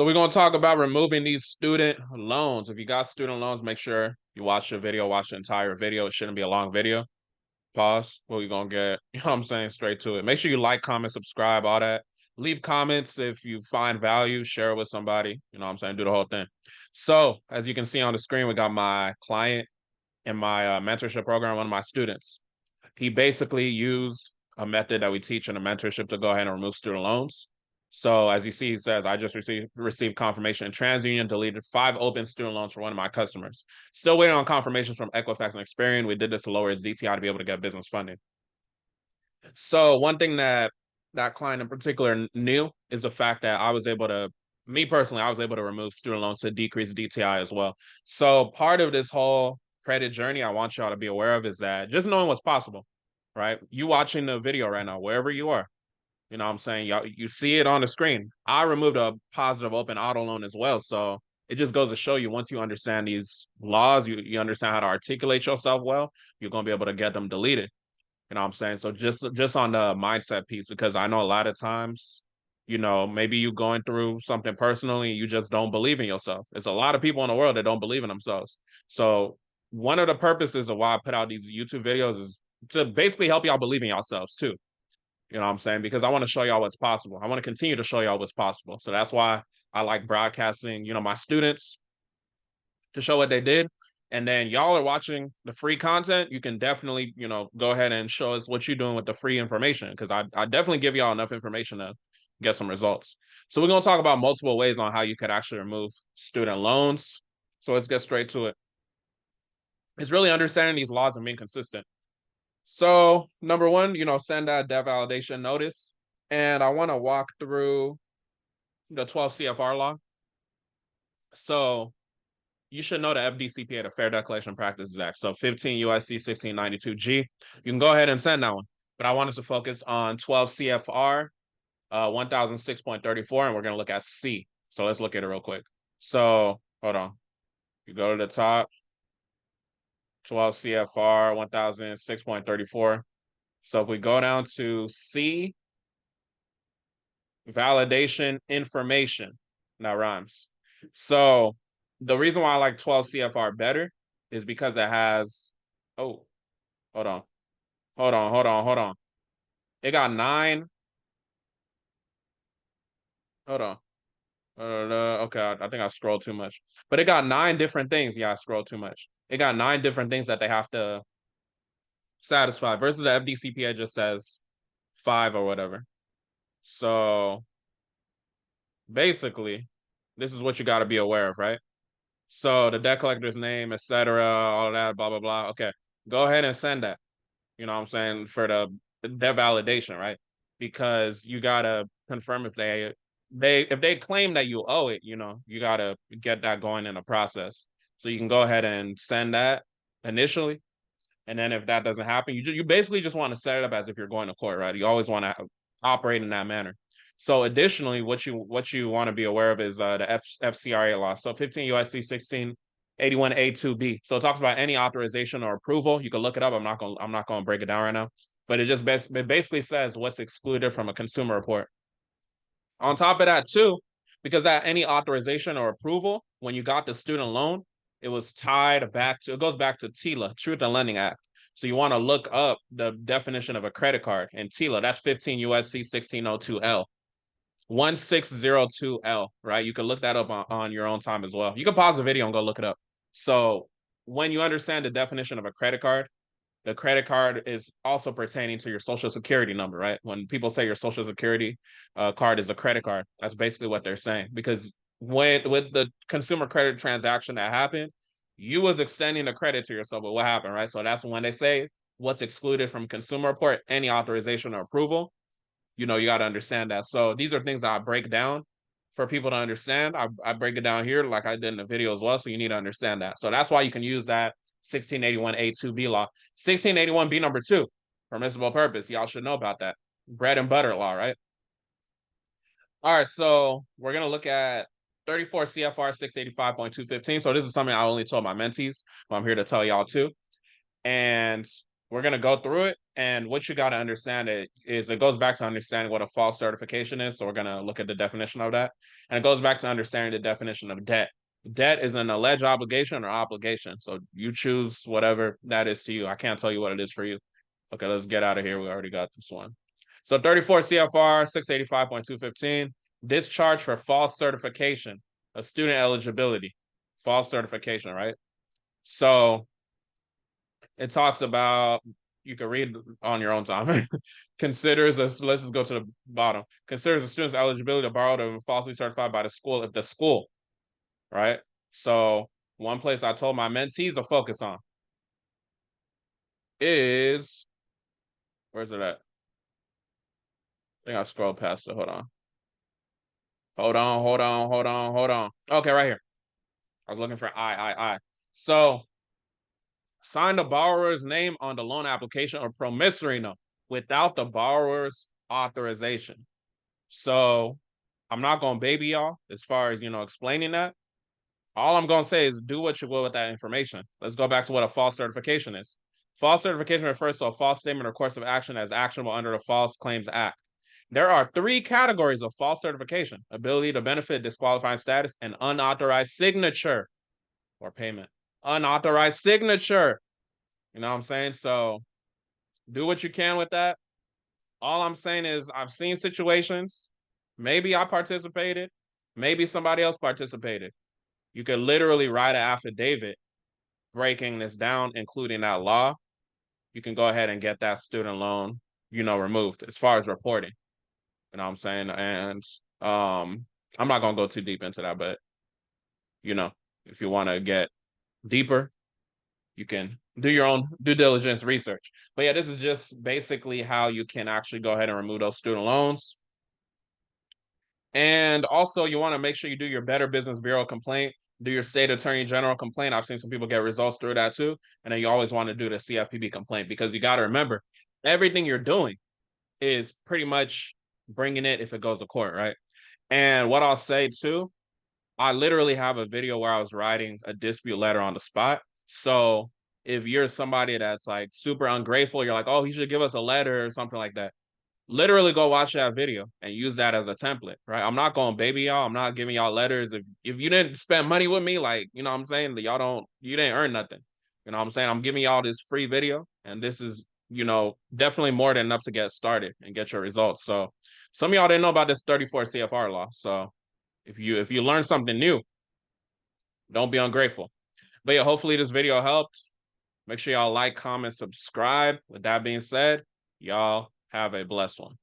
So we're going to talk about removing these student loans. If you got student loans, make sure you watch the video, watch the entire video. It shouldn't be a long video. Pause. What we going to get, you know what I'm saying, straight to it. Make sure you like, comment, subscribe, all that. Leave comments if you find value, share it with somebody. You know what I'm saying, do the whole thing. So as you can see on the screen, we got my client in my mentorship program, one of my students. He basically used a method that we teach in the mentorship to go ahead and remove student loans. So as you see, he says, I just received confirmation. TransUnion deleted 5 open student loans for one of my customers. Still waiting on confirmations from Equifax and Experian. We did this to lower his DTI to be able to get business funding. So one thing that client in particular knew is the fact that I was able to, me personally, I was able to remove student loans to decrease DTI as well. So part of this whole credit journey I want y'all to be aware of is that just knowing what's possible, right? You watching the video right now, wherever you are, you know what I'm saying? Y'all, you see it on the screen. I removed a positive open auto loan as well. So it just goes to show you, once you understand these laws, you understand how to articulate yourself well, you're going to be able to get them deleted. You know what I'm saying? So just on the mindset piece, because I know a lot of times, you know, maybe you going through something personally, you just don't believe in yourself. There's a lot of people in the world that don't believe in themselves. So one of the purposes of why I put out these YouTube videos is to basically help y'all believe in yourselves too. You know what I'm saying? Because I want to show y'all what's possible. I want to continue to show y'all what's possible. So that's why I like broadcasting, you know, my students to show what they did. And then y'all are watching the free content. You can definitely, you know, go ahead and show us what you're doing with the free information, because I definitely give y'all enough information to get some results. So we're going to talk about multiple ways on how you could actually remove student loans. So let's get straight to it. It's really understanding these laws and being consistent. So number one, you know, send that debt validation notice. And I want to walk through the 12 CFR law. So you should know the FDCPA, the Fair Debt Collection Practices Act. So 15 USC 1692G. You can go ahead and send that one. But I wanted to focus on 12 CFR 1006.34, and we're going to look at C. So let's look at it real quick. So hold on. You go to the top, 12 CFR 1006.34. So if we go down to C, validation information, that rhymes. So the reason why I like 12 CFR better is because it has, oh, hold on. It got 9. Hold on. Okay, I think I scrolled too much. But it got 9 different things. Yeah, I scrolled too much. It got 9 different things that they have to satisfy versus the FDCPA just says 5 or whatever. So basically, this is what you got to be aware of, right? So the debt collector's name, etc., all that, blah, blah, blah. Okay, go ahead and send that. You know what I'm saying? For the debt validation, right? Because you gotta confirm if they claim that you owe it, you know, you gotta get that going in the process. So you can go ahead and send that initially. And then if that doesn't happen, you basically just want to set it up as if you're going to court, right? You always want to operate in that manner. So additionally, what you want to be aware of is the FCRA law. So 15 USC 1681A2B. So it talks about any authorization or approval. You can look it up. I'm not gonna break it down right now, but it basically says what's excluded from a consumer report. On top of that too, because that any authorization or approval, when you got the student loan, it was tied back to, it goes back to TILA, Truth in Lending Act. So you want to look up the definition of a credit card in TILA. That's 15 USC 1602L. 1602L, right? You can look that up on your own time as well. You can pause the video and go look it up. So when you understand the definition of a credit card, the credit card is also pertaining to your social security number, right? When people say your social security card is a credit card, that's basically what they're saying. Because with the consumer credit transaction that happened, you was extending the credit to yourself, but what happened, right? So that's when they say what's excluded from consumer report, any authorization or approval, you know, you got to understand that. So these are things that I break down for people to understand. I break it down here like I did in the video as well. So you need to understand that. So that's why you can use that 1681A2B law. 1681B number 2, permissible purpose. Y'all should know about that. Bread and butter law, right? All right, so we're going to look at 34 CFR 685.215. So this is something I only told my mentees, but I'm here to tell y'all too. And we're going to go through it. And what you got to understand is it goes back to understanding what a false certification is. So we're going to look at the definition of that. And it goes back to understanding the definition of debt. Debt is an alleged obligation or obligation. So you choose whatever that is to you. I can't tell you what it is for you. Okay, let's get out of here. We already got this one. So 34 CFR 685.215, discharge for false certification of student eligibility. False certification, right? So it talks about, you can read on your own time. Considers us, let's just go to the bottom. Considers a student's eligibility to borrow to falsely certified by the school if the school, right? So one place I told my mentees to focus on is, where's it at? I think I scrolled past it. Hold on. Okay, right here. I was looking for I. So sign the borrower's name on the loan application or promissory note without the borrower's authorization. So I'm not going to baby y'all as far as, explaining that. All I'm going to say is do what you will with that information. Let's go back to what a false certification is. False certification refers to a false statement or course of action as actionable under the False Claims Act. There are 3 categories of false certification: ability to benefit, disqualifying status, and unauthorized signature or payment. Unauthorized signature. You know what I'm saying? So do what you can with that. All I'm saying is I've seen situations, maybe I participated, maybe somebody else participated. You could literally write an affidavit breaking this down, including that law. You can go ahead and get that student loan, removed as far as reporting. You know what I'm saying? And I'm not gonna go too deep into that, but if you want to get deeper, you can do your own due diligence research. But yeah, this is just basically how you can actually go ahead and remove those student loans. And also, you want to make sure you do your Better Business Bureau complaint, do your state attorney general complaint. I've seen some people get results through that too. And then you always want to do the CFPB complaint, because you got to remember, everything you're doing is pretty much bringing it if it goes to court, right? And what I'll say too, I literally have a video where I was writing a dispute letter on the spot. So if you're somebody that's like super ungrateful, you're like, oh, he should give us a letter or something like that, literally go watch that video and use that as a template, right? I'm not going baby y'all. I'm not giving y'all letters. If you didn't spend money with me, like, you know what I'm saying, you didn't earn nothing. You know what I'm saying? I'm giving y'all this free video, and this is, definitely more than enough to get started and get your results. So some of y'all didn't know about this 34 CFR law. So if you learn something new, don't be ungrateful. But yeah, hopefully this video helped. Make sure y'all like, comment, subscribe. With that being said, y'all have a blessed one.